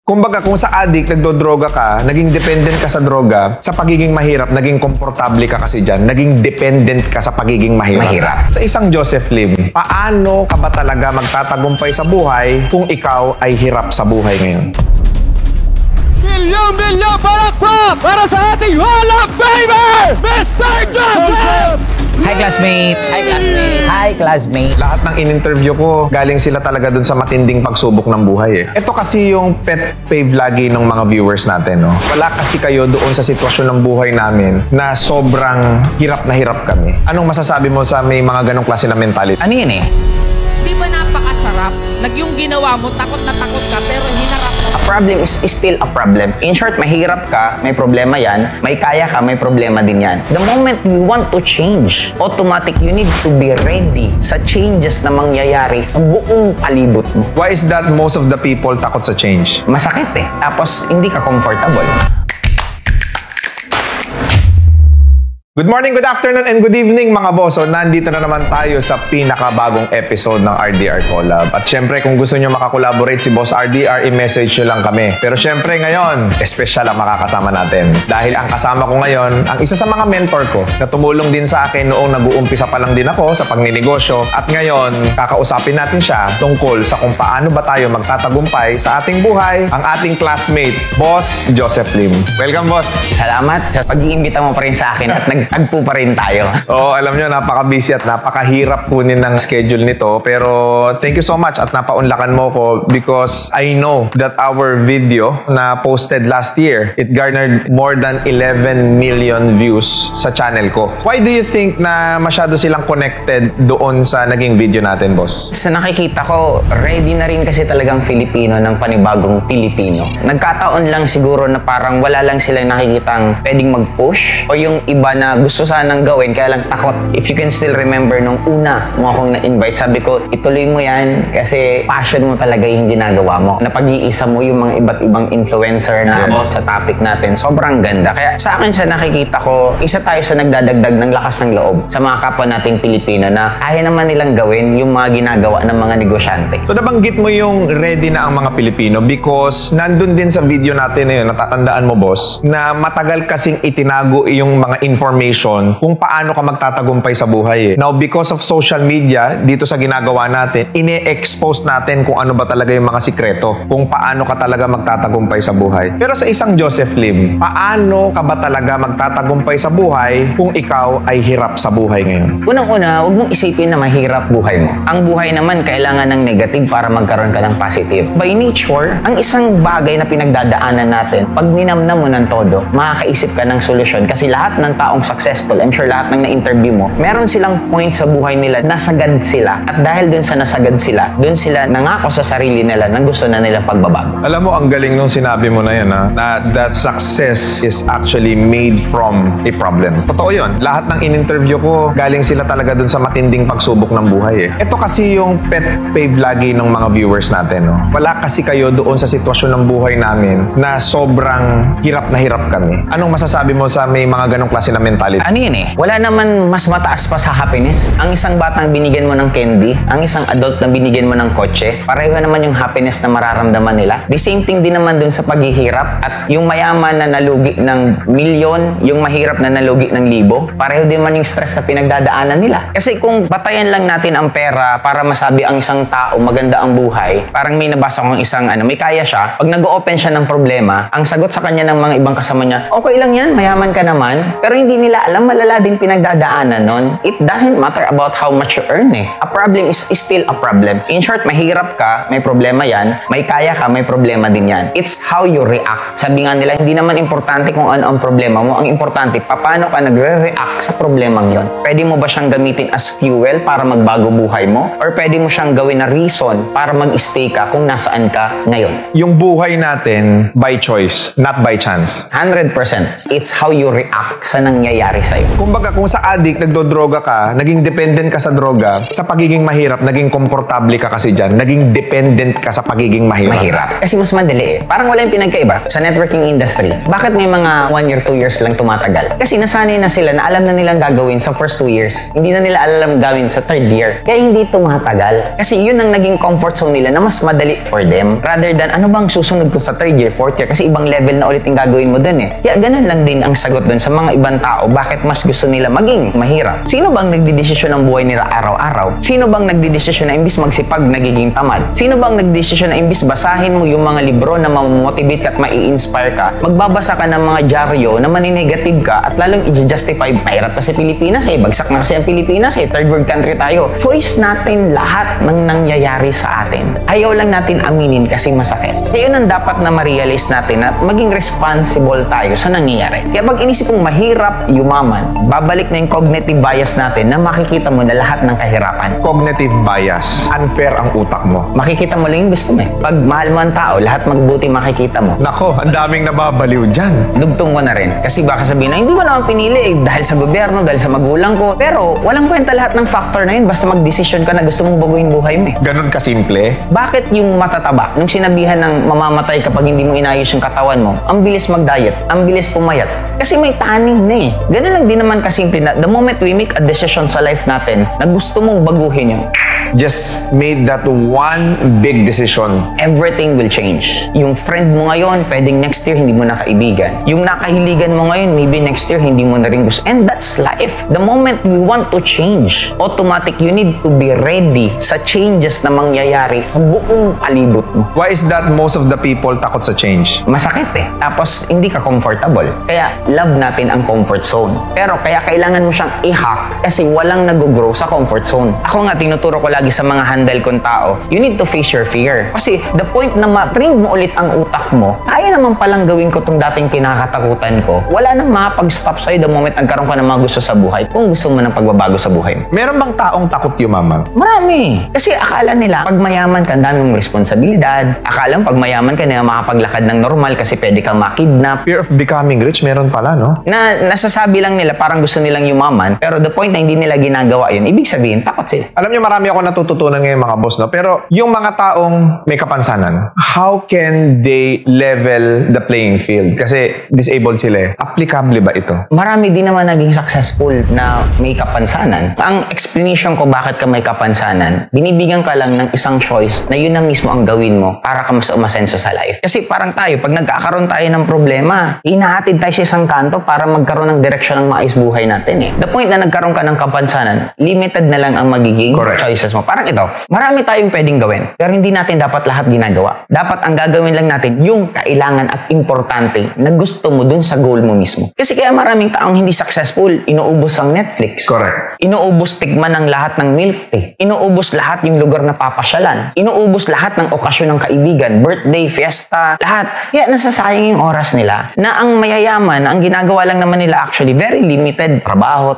Kumbaga, kung sa addict, nagdodroga ka, naging dependent ka sa droga, sa pagiging mahirap, naging komportable ka kasi dyan, naging dependent ka sa pagiging mahirap. Sa isang Joseph Lim, paano ka ba talaga magtatagumpay sa buhay kung ikaw ay hirap sa buhay ngayon? Milyon palakpak para sa ating Hall of Famer, Mr. Joseph! Hi classmate! Hi classmate! Hi classmate! Lahat ng in-interview ko, galing sila talaga dun sa matinding pagsubok ng buhay eh. Ito kasi yung pet peeve lagi ng mga viewers natin, no? Wala kasi kayo doon sa sitwasyon ng buhay namin na sobrang hirap na hirap kami. Anong masasabi mo sa may mga ganong klase na mentality? Ano yun eh? Di ba napakasarap? Yung ginawa mo, takot na takot ka, pero hinarap mo. A problem is still a problem. In short, mahirap ka, may problema yan. May kaya ka, may problema din yan. The moment we want to change, automatic, you need to be ready sa changes na mangyayari sa buong palibot mo. Why is that most of the people takot sa change? Masakit eh. Tapos, hindi ka comfortable. Good morning, good afternoon, and good evening mga boss. So, nandito na naman tayo sa pinakabagong episode ng RDR Collab. At syempre, kung gusto nyo makakolaborate si Boss RDR, i-message nyo lang kami. Pero syempre ngayon, espesyal ang makakasama natin. Dahil ang kasama ko ngayon, ang isa sa mga mentor ko na tumulong din sa akin noong nag-uumpisa pa lang din ako sa pagninegosyo. At ngayon, kakausapin natin siya tungkol sa kung paano ba tayo magtatagumpay sa ating buhay, ang ating classmate, Boss Joseph Lim. Welcome, Boss! Salamat sa pag-iimbita mo pa rin sa akin at nagtagpo pa rin tayo. Oo, alam nyo, napaka-busy at napakahirap kunin ng schedule nito. Pero thank you so much at napaunlakan mo ko because I know that our video na posted last year, it garnered more than 11 million views sa channel ko. Why do you think na masyado silang connected doon sa naging video natin, boss? Sa nakikita ko, ready na rin kasi talagang Filipino ng panibagong Pilipino. Nagkataon lang siguro na parang wala lang silang nakikitang pwedeng mag-push o yung iba na gusto sanang gawin kaya lang takot. If you can still remember nung una mo akong na-invite, sabi ko, ituloy mo yan kasi passion mo talaga yung ginagawa mo. Napag-iisa mo yung mga iba't ibang influencer na about sa topic natin. Sobrang ganda. Kaya sa akin sa nakikita ko, isa tayo sa nagdadagdag ng lakas ng loob sa mga kapwa nating Pilipino na kaya naman nilang gawin yung mga ginagawa ng mga negosyante. So nabanggit mo yung ready na ang mga Pilipino because nandun din sa video natin na yun, natatandaan mo, boss, na matagal kasing itinago yung mga information kung paano ka magtatagumpay sa buhay. Now, because of social media, dito sa ginagawa natin, ine-expose natin kung ano ba talaga yung mga sikreto, kung paano ka talaga magtatagumpay sa buhay. Pero sa isang Joseph Lim, paano ka ba talaga magtatagumpay sa buhay kung ikaw ay hirap sa buhay ngayon? Unang-una, huwag mong isipin na mahirap buhay mo. Ang buhay naman kailangan ng negative para magkaroon ka ng positive. By nature, ang isang bagay na pinagdadaanan natin, pag ninamnam mo ng todo, makakaisip ka ng solusyon kasi lahat ng taong successful, I'm sure lahat ng na-interview mo, meron silang point sa buhay nila, nasagad sila. At dahil dun sa nasagad sila, dun sila nangako sa sarili nila na gusto na nilang pagbabago. Alam mo, ang galing nung sinabi mo na yan, ha? Na that success is actually made from a problem. Totoo yun. Lahat ng in-interview ko, galing sila talaga dun sa matinding pagsubok ng buhay. Ito kasi yung pet peeve lagi ng mga viewers natin. No? Wala kasi kayo doon sa sitwasyon ng buhay namin na sobrang hirap na hirap kami. Anong masasabi mo sa may mga ganong klase na mentality? Ano yun eh? Wala naman mas mataas pa sa happiness. Ang isang batang binigyan mo ng candy, ang isang adult na binigyan mo ng kotse, pareho naman yung happiness na mararamdaman nila. The same thing din naman dun sa paghihirap at yung mayaman na nalugi ng milyon, yung mahirap na nalugi ng libo, pareho din man yung stress na pinagdadaanan nila. Kasi kung batayan lang natin ang pera para masabi ang isang tao maganda ang buhay, parang may nabasa kong isang may kaya siya, pag nag-open siya ng problema, ang sagot sa kanya ng mga ibang kasama niya, okay lang yan, mayaman ka naman, pero hindi nila alam, malala din pinagdadaanan nun. It doesn't matter about how much you earn eh. A problem is still a problem. In short, mahirap ka, may problema yan. May kaya ka, may problema din yan. It's how you react. Sabi nga nila, hindi naman importante kung ano ang problema mo. Ang importante, paano ka nagre-react sa problemang yon. Pwede mo ba siyang gamitin as fuel para magbago buhay mo? Or pwede mo siyang gawin na reason para mag-stay ka kung nasaan ka ngayon? Yung buhay natin by choice, not by chance. 100%. It's how you react sa nangyayari mangyayari sa'yo. Kumbaga, kung sa addict, nagdodroga ka, naging dependent ka sa droga, sa pagiging mahirap, naging komportable ka kasi dyan, naging dependent ka sa pagiging mahirap. Mahirap. Kasi mas madali eh. Parang wala yung pinagkaiba sa networking industry. Bakit may mga 1 year, 2 years lang tumatagal? Kasi nasanay na sila na alam na nilang gagawin sa first 2 years. Hindi na nila alam gawin sa 3rd year. Kaya hindi tumatagal. Kasi yun ang naging comfort zone nila na mas madali for them. Rather than, ano bang susunod ko sa 3rd year, 4th year? Kasi ibang level na ulit yung gagawin mo dun eh. Kaya ganun lang din ang sagot dun sa mga ibang tao. Bakit mas gusto nila maging mahirap? Sino bang nagdidesisyon ng buhay nila araw-araw? Sino bang nagdidesisyon na imbis magsipag, nagiging tamad? Sino bang nagdidesisyon na imbis basahin mo yung mga libro na mamotivate ka at mai-inspire ka, magbabasa ka ng mga dyaryo na maninegative ka at lalong i-justify, mahirap kasi Pilipinas eh, bagsak na kasi ang Pilipinas eh, 3rd world country tayo. Choice natin lahat ng nangyayari sa atin. Ayaw lang natin aminin kasi masakit. Kaya yun ang dapat na ma-realize natin na maging responsible tayo sa nangyayari. Kaya pag inisip mong mahirap yumaman, babalik na yung cognitive bias natin na makikita mo na lahat ng kahirapan. Cognitive bias. Unfair ang utak mo. Makikita mo lang yung gusto mo eh. Pag mahal mo ang tao, lahat magbuti makikita mo. Nako, ang daming nababaliw dyan. Dugtong ko na rin. Kasi baka sabihin na, hindi ko naman pinili eh, dahil sa gobyerno, dahil sa magulang ko. Pero, walang kwenta lahat ng factor na yun. Basta mag-desisyon ka na gusto mong baguhin buhay mo eh. Ganon kasimple. Bakit yung matataba, nung sinabihan ng mamamatay kapag hindi mo inayos yung katawan mo, ang bilis mag-diet, ang bilis pumayat? Kasi may taning na eh. Ganun lang din naman kasimple na the moment we make a decision sa life natin na gusto mong baguhin yun, Just made that one big decision. everything will change. Yung friend mo ngayon, pwedeng next year hindi mo na kaibigan. Yung nakahiligan mo ngayon, maybe next year hindi mo na rin gusto. And that's life. The moment we want to change, automatic you need to be ready sa changes na mangyayari sa buong palibot mo. Why is that most of the people takot sa change? Masakit eh. Tapos, hindi ka comfortable. Kaya, love natin ang comfort zone. Pero, kaya kailangan mo siyang i-hack kasi walang nag-grow sa comfort zone. Ako nga, tinuturo ko lagi sa mga handle kong tao, you need to face your fear. Kasi, the point na ma-train mo ulit ang utak mo, kaya naman palang gawin ko itong dating kinakatakutan ko. Wala nang makapag-stop sa'yo the moment nagkaroon ka ng mga gusto sa buhay kung gusto mo ng pagbabago sa buhay mo. Meron bang taong takot yumaman? Marami. Kasi akala nila, pag mayaman ka, ang dami mong responsibilidad. Akala mo, pag mayaman ka, na makapaglakad ng normal kasi pwede kang makidnap. Fear of becoming rich, meron pala, no? Na nasasabi lang nila, parang gusto nilang yumaman, pero the point na hindi nila ginagawa yun, ibig sabihin, takot sila. Alam niyo, marami ako natututunan ngayon mga boss, no? Pero yung mga taong may kapansanan, how can they level the playing field? Kasi disabled sila eh. Applicable ba ito? Marami din naman naging successful na may kapansanan. Ang explanation ko bakit ka may kapansanan, binibigyan ka lang ng isang choice na yun na mismo ang gawin mo para ka mas umasenso sa life. Kasi parang tayo, pag nagkakaroon tayo ng problema, inahatid tayo sa isang kanto para magkaroon ng direksyon ng maayos buhay natin eh. The point na nagkaroon ka ng kapansanan, limited na lang ang magiging Correct. choices mo. Parang ito, marami tayong pwedeng gawin, pero hindi natin dapat lahat ginagawa. Dapat ang gagawin lang natin yung kailangan at importante na gusto mo dun sa goal mo mismo. Kasi kaya maraming taong hindi successful, inuubos ang Netflix. Correct. Inuubos tigman ng lahat ng milk tea. Inuubos lahat yung lugar na papasyalan. Inuubos lahat ng okasyon ng kaibigan, birthday, fiesta, lahat. Kaya nasasayang yung oras nila na ang mayayaman, ang ginagawa lang naman nila actually very limited. Trabaho.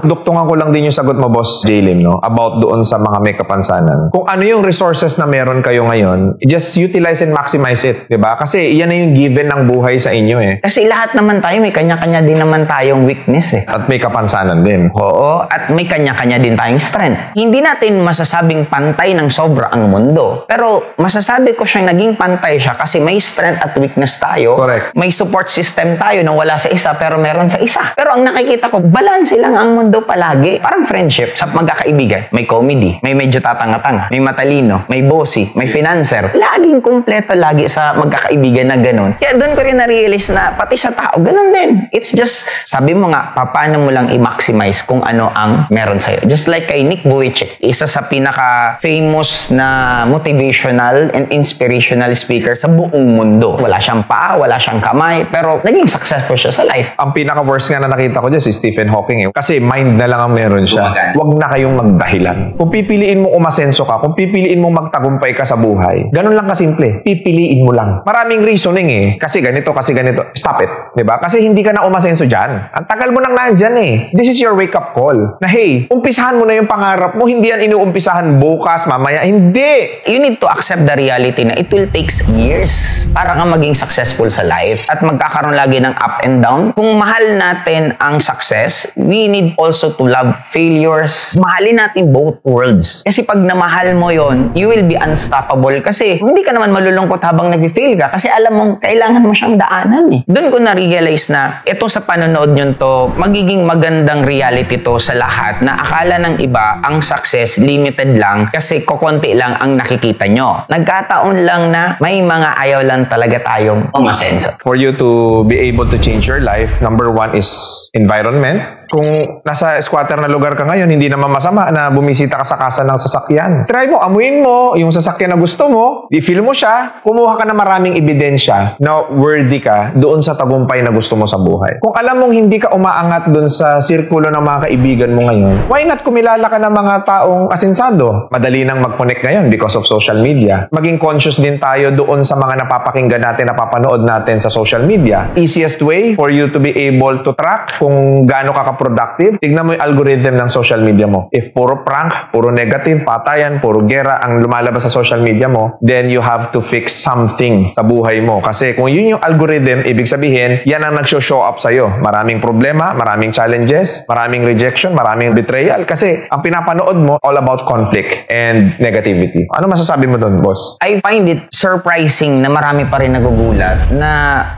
Duktungan ko lang din yung sagot mo, Boss J-Lim, no? About doon sa mga may kapansanan. Kung ano yung resources na meron kayo ngayon, just utilize and maximize it, di ba? Kasi yan na yung given ng buhay sa inyo eh. Kasi lahat naman tayo, may kanya-kanya din naman tayong weakness eh. At may kapansanan din. Oo, at may kanya-kanya din tayong strength. Hindi natin masasabing pantay ng sobra ang mundo. Pero masasabi ko siyang naging pantay siya kasi may strength at weakness tayo. Correct. May support system tayo na wala sa isa pero meron sa isa. Pero ang nakikita ko, balance lang ang mundo palagi. Parang friendship sa magkakaibigan. May comedy, may medyo tatanga-tanga, may matalino, may bossy, may financer. Laging kumpleto lagi sa magkakaibigan na ganun. Kaya doon ko rin na-realize na pati sa tao, ganun din. It's just, sabi mo nga, paano mo lang i-maximize kung ano ang meron sa'yo. Just like kay Nick Vujicic, isa sa pinaka-famous na motivational and inspirational speaker sa buong mundo. Wala siyang paa, wala siyang kamay, pero naging successful siya sa life. Ang pinaka-worst nga na nakita ko dyan si Stephen Hawking eh. Kasi mind na lang ang meron siya. Gumagan. Huwag na kayong magdahilan. Kung pipili pipiliin mo umasenso ka, kung pipiliin mo magtagumpay ka sa buhay, ganun lang kasimple. Pipiliin mo lang. Maraming reasoning eh. Kasi ganito, kasi ganito. Stop it. Diba? Kasi hindi ka na umasenso dyan. Ang tagal mo nang nandyan eh. This is your wake-up call. Na hey, umpisahan mo na yung pangarap mo. Hindi yan inuumpisahan bukas, mamaya. Hindi. You need to accept the reality na it will take years para ka maging successful sa life at magkakaroon lagi ng up and down. Kung mahal natin ang success, we need also to love failures. Mahalin natin both worlds. Kasi pag namahal mo yon, you will be unstoppable. Kasi hindi ka naman malulungkot habang nag-fail ka. Kasi alam mong kailangan mo siyang daanan eh. Doon ko na-realize na ito sa panonood nyo to, magiging magandang reality to sa lahat na akala ng iba ang success limited lang kasi kokonti lang ang nakikita nyo. Nagkataon lang na may mga ayaw lang talaga tayong umasenso. For you to be able to change your life, number one is environment. Kung nasa squatter na lugar ka ngayon, hindi naman masama na bumisita ka sa kasa ng sasakyan. Try mo, amuin mo yung sasakyan na gusto mo, i-feel mo siya, kumuha ka na maraming ebidensya na worthy ka doon sa tagumpay na gusto mo sa buhay. Kung alam mong hindi ka umaangat doon sa sirkulo ng mga kaibigan mo ngayon, why not kumilala ka ng mga taong asensado? Madali nang mag-connect ngayon because of social media. Maging conscious din tayo doon sa mga napapakinggan natin, napapanood natin sa social media. Easiest way for you to be able to track kung gaano ka productive, tignan mo yung algorithm ng social media mo. If puro prank, puro negative, patayan, puro gera ang lumalabas sa social media mo, then you have to fix something sa buhay mo. Kasi kung yun yung algorithm, ibig sabihin, yan ang nagsho-show up sa'yo. Maraming problema, maraming challenges, maraming rejection, maraming betrayal. Kasi ang pinapanood mo, all about conflict and negativity. Ano masasabi mo doon, boss? I find it surprising na marami pa rin nagugulat na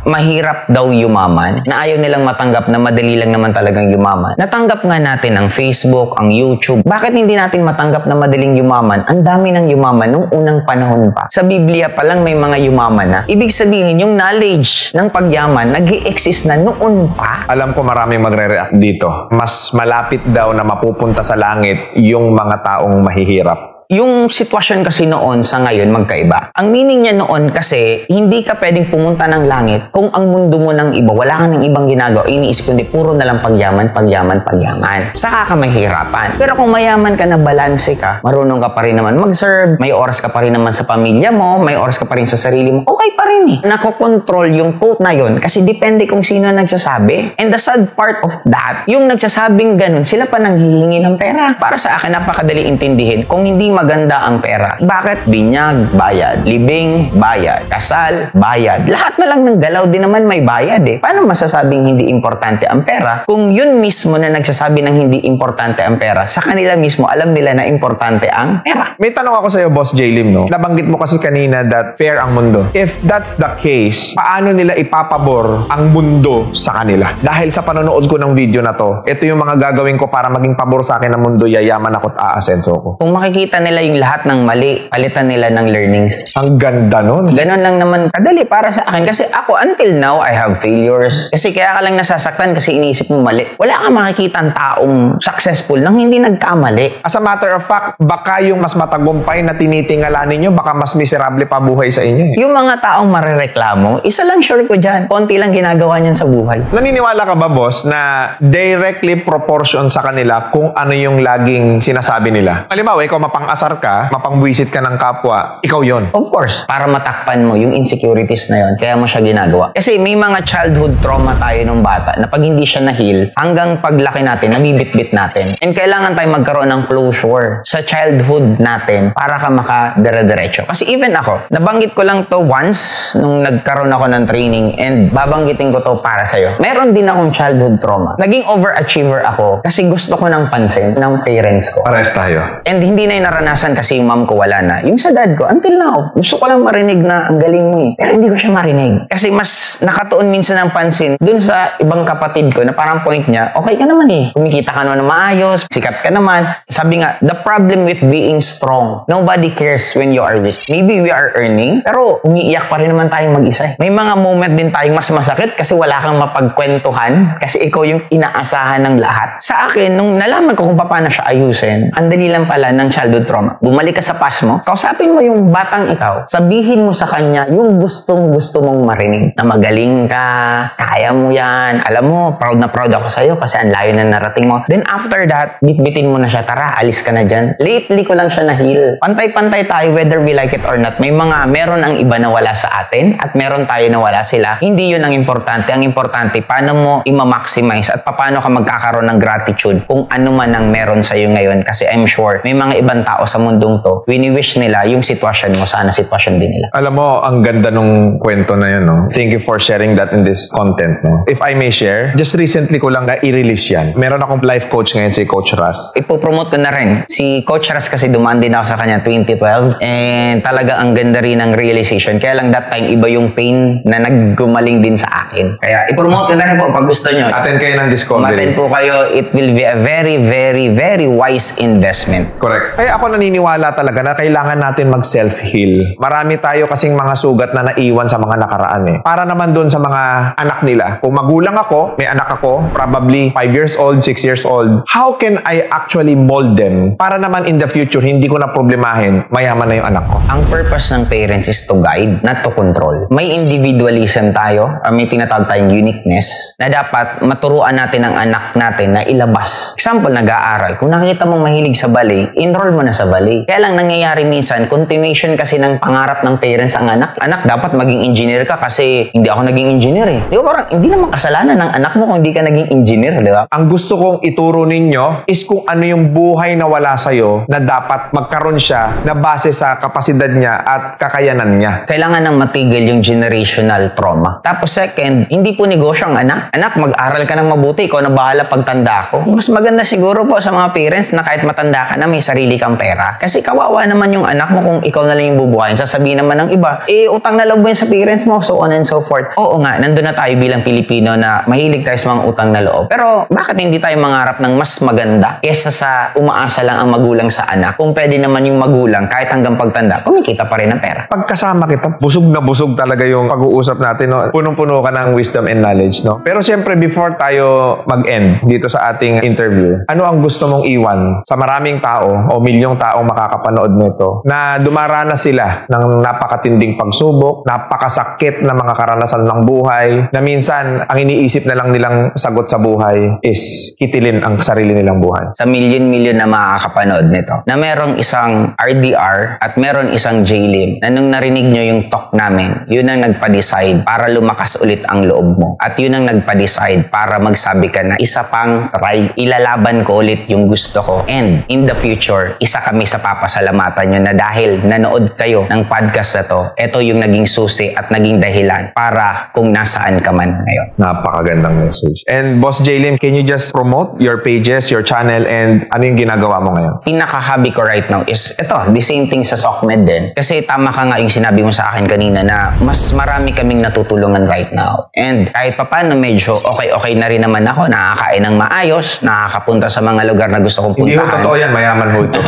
mahirap daw yumaman, na ayaw nilang matanggap na madali lang naman talagang yumaman. Natanggap nga natin ang Facebook, ang YouTube. Bakit hindi natin matanggap na madaling yumaman? Ang dami ng yumaman nung unang panahon pa. Sa Biblia pa lang may mga yumaman na. Ibig sabihin, yung knowledge ng pagyaman nag-i-exist na noon pa. Alam ko maraming magre-react dito. Mas malapit daw na mapupunta sa langit yung mga taong mahihirap. Yung sitwasyon kasi noon sa ngayon magkaiba. Ang meaning niya noon kasi, hindi ka pwedeng pumunta ng langit kung ang mundo mo ng iba, wala ka ng ibang ginagawa, iniisip kundi puro na lang pagyaman, pagyaman, pagyaman. Saka ka mahirapan. Pero kung mayaman ka na balanse ka, marunong ka pa rin naman mag-serve, may oras ka pa rin naman sa pamilya mo, may oras ka pa rin sa sarili mo, okay pa rin eh. Nakokontrol yung quote na yun kasi depende kung sino nagsasabi. And the sad part of that, yung nagsasabing ganun, sila pa nang hihingi ng pera. Para sa akin, napakadali intindihin. Kung hindi maganda ang pera. Bakit? Binyag, bayad. Libing, bayad. Kasal, bayad. Lahat na lang ng galaw din naman may bayad eh. Paano masasabing hindi importante ang pera kung yun mismo na nagsasabi ng hindi importante ang pera, sa kanila mismo alam nila na importante ang pera? May tanong ako sa iyo, Boss J-Lim, no? Nabanggit mo kasi kanina that fair ang mundo. If that's the case, paano nila ipapabor ang mundo sa kanila? Dahil sa panonood ko ng video na to, ito yung mga gagawin ko para maging pabor sa akin ng mundo, yayaman ako at aasenso ko. Kung makikita nila yung lahat ng mali, palitan nila ng learnings. Ang ganda nun. Ganon lang naman kadali para sa akin. Kasi ako, until now, I have failures. Kasi kaya ka lang nasasaktan kasi iniisip mo mali. Wala kang makikita ang taong successful nang hindi nagkamali. As a matter of fact, baka yung mas matagumpay na tinitingala ninyo, baka mas miserable pa buhay sa inyo. Yung mga taong marereklamo, isa lang sure ko dyan, konti lang ginagawa niyan sa buhay. Naniniwala ka ba, boss, na directly proportion sa kanila kung ano yung laging sinasabi nila? Halimbawa, ikaw mapang-asar ka, mapang-buwisit ka ng kapwa, ikaw yon. Of course, para matakpan mo yung insecurities na yon, kaya mo siya ginagawa. Kasi may mga childhood trauma tayo nung bata na pag hindi siya na-heal, hanggang paglaki natin, nabibit-bit natin. And kailangan tayo magkaroon ng closure sa childhood natin para ka makadire-diretso. Kasi even ako, nabanggit ko lang to once nung nagkaroon ako ng training and babanggitin ko to para sa'yo. Meron din akong childhood trauma. Naging overachiever ako kasi gusto ko ng pansin ng parents ko. Pares tayo. And hindi na yung naranasan kasi yung mom ko wala na. Yung sa dad ko, until now, gusto ko lang marinig na ang galing mo eh. Pero hindi ko siya marinig. Kasi mas nakatuon minsan ng pansin dun sa ibang kapatid ko na parang point niya, okay ka naman eh. Kumikita ka naman na maayos, sikat ka naman. Sabi nga, the problem with being strong, nobody cares when you are weak. Maybe we are earning, pero umiiyak pa rin naman tayong mag-isa eh. May mga moment din tayong mas masakit kasi wala kang mapagkwentuhan kasi ikaw yung inaasahan ng lahat. Sa akin, nung nalaman ko kung paano siya ayusin, ang dali lang pala ng childhood trauma trauma. Bumalik ka sa past mo, kausapin mo yung batang ikaw. Sabihin mo sa kanya yung gustong-gusto mong marinig. Na magaling ka, kaya mo yan. Alam mo, proud na proud ako sa'yo kasi ang layo na narating mo. Then after that, bitbitin mo na siya. Tara, alis ka na dyan. Lately ko lang siya na-heal. Pantay-pantay tayo whether we like it or not. Meron ang iba na wala sa atin at meron tayo na wala sila. Hindi yun ang importante. Ang importante, paano mo i-maximize at paano ka magkakaroon ng gratitude kung ano man ang meron sa'yo ngayon. Kasi I'm sure may mga ibang tao sa mundong to, wini-wish nila yung sitwasyon mo, sana sitwasyon din nila. Alam mo, ang ganda nung kwento na yun, no? Thank you for sharing that in this content, no? If I may share, just recently ko lang na-i-release yan. Meron akong life coach ngayon, si Coach Ras. Ipopromote ko na rin. Si Coach Ras kasi dumaan din ako sa kanya 2012 and talaga ang ganda rin ng realization. Kaya lang that time, iba yung pain na naggumaling din sa akin. Kaya ipromote ko na rin po pag gusto nyo. Attend kayo ng discovery. Attend po kayo. It will be a very, very, very wise investment. Correct. Kaya ako naniniwala talaga na kailangan natin mag-self-heal. Marami tayo kasing mga sugat na naiwan sa mga nakaraan eh. Para naman dun sa mga anak nila. Kung magulang ako, may anak ako, probably 5 years old, 6 years old, how can I actually mold them para naman in the future, hindi ko na problemahin, mayaman na yung anak ko? Ang purpose ng parents is to guide, not to control. May individualism tayo, may tinatawag tayong uniqueness, na dapat maturuan natin ang anak natin na ilabas. Example, nag-aaral. Kung nakita mong mahilig sa ballet, enroll mo na sa ballet. Kaya lang nangyayari minsan, continuation kasi ng pangarap ng parents ang anak. Anak, dapat maging engineer ka kasi hindi ako naging engineer eh. Di ba parang hindi naman kasalanan ng anak mo kung hindi ka naging engineer, di ba? Ang gusto kong ituro ninyo is kung ano yung buhay na wala sa'yo na dapat magkaroon siya na base sa kapasidad niya at kakayanan niya. Kailangan nang matigil yung generational trauma. Tapos second, hindi po negosyo ang anak. Anak, mag-aral ka ng mabuti. Ikaw na bahala pagtanda ko. Mas maganda siguro po sa mga parents na kahit matanda ka na may sarili kang pera. Kasi kawawa naman yung anak mo kung ikaw na lang yung bubuhayin. Sasabihin naman ng iba, utang na loob mo yan sa parents mo, so on and so forth. Oo nga, nandun na tayo bilang Pilipino na mahilig tayo sa mga utang na loob. Pero bakit hindi tayo mangarap ng mas maganda kesa sa umaasa lang ang magulang sa anak? Kung pwede naman yung magulang kahit hanggang pagtanda, kumikita pa rin ng pera. Pagkasama kita, busog na busog talaga yung pag-uusap natin, no? Punong-puno ka ng wisdom and knowledge, no? Pero siyempre, before tayo mag-end dito sa ating interview, ano ang gusto mong iwan sa maraming tao o milyong taong makakapanood nito na dumaranas sila ng napakatinding pagsubok, napakasakit na mga karanasan ng buhay, na minsan ang iniisip na lang nilang sagot sa buhay is kitilin ang sarili nilang buhay? Sa milyon-milyon na makakapanood nito, na merong isang RDR at meron isang JLIM na nung narinig nyo yung talk namin, yun ang nagpa-decide para lumakas ulit ang loob mo. At yun ang nagpa-decide para magsabi ka na isa pang try, ilalaban ko ulit yung gusto ko. And in the future, isa kami sa papasalamatan nyo na dahil nanood kayo ng podcast na to, ito yung naging susi at naging dahilan para kung nasaan ka man ngayon. Napakagandang message. And Boss JLIM, can you just promote your pages, your channel, and ano yung ginagawa mo ngayon? Pinaka-hobby ko right now is ito, the same thing sa SOCMED din. Kasi tama ka nga yung sinabi mo sa akin kanina na mas marami kaming natutulungan right now. And kahit papano medyo okay na rin naman ako, nakakain ng maayos, nakakapunta sa mga lugar na gusto kong puntahan. Hindi ho totoo yan, mayaman ho ito.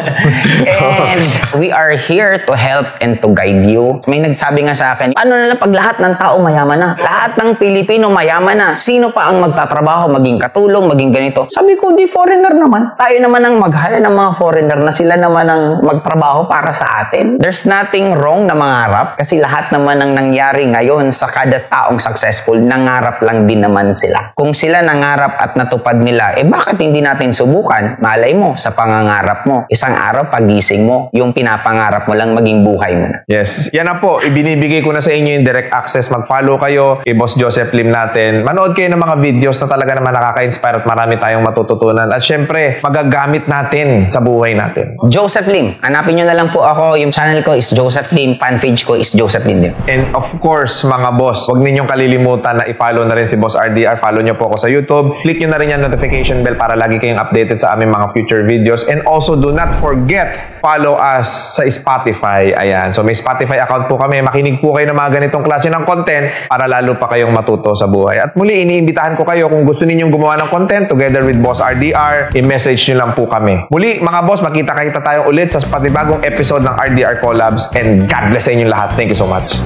And we are here to help and to guide you. May nagsabi nga sa akin, ano na lang pag lahat ng tao mayaman na? Lahat ng Pilipino mayaman na. Sino pa ang magtatrabaho, maging katulong, maging ganito? Sabi ko, di foreigner naman. Tayo naman ang mag-hire ng mga foreigner na sila naman ang magtrabaho para sa atin. There's nothing wrong na mangarap kasi lahat naman ang nangyari ngayon sa kada taong successful, nangarap lang din naman sila. Kung sila nangarap at natupad nila, bakit hindi natin subukan? Malay mo, sa pangangarap mo, isang araw pagising mo, yung pinapangarap mo lang maging buhay mo na. Yes. Yan na po. Ibinibigay ko na sa inyo yung direct access. Mag-follow kayo kay Boss Joseph Lim natin. Manood kayo ng mga videos na talaga naman nakaka-inspire at marami tayong matututunan. At syempre, magagamit natin sa buhay natin. Joseph Lim. Hanapin nyo na lang po ako. Yung channel ko is Joseph Lim. Fanpage ko is Joseph Lim din. And of course, mga boss, huwag ninyong kalilimutan na i-follow na rin si Boss RDR. Follow nyo po ako sa YouTube. Click nyo na rin yung notification bell para lagi kayong updated sa aming mga future videos. And also, do not forget, follow us sa Spotify. Ayan. So, may Spotify account po kami. Makinig po kayo ng mga ganitong klase ng content para lalo pa kayong matuto sa buhay. At muli, iniimbitahan ko kayo kung gusto ninyong gumawa ng content together with Boss RDR, i-message nyo lang po kami. Muli, mga boss, makita-kita tayo ulit sa panibagong episode ng RDR Collabs, and God bless sa inyong lahat. Thank you so much.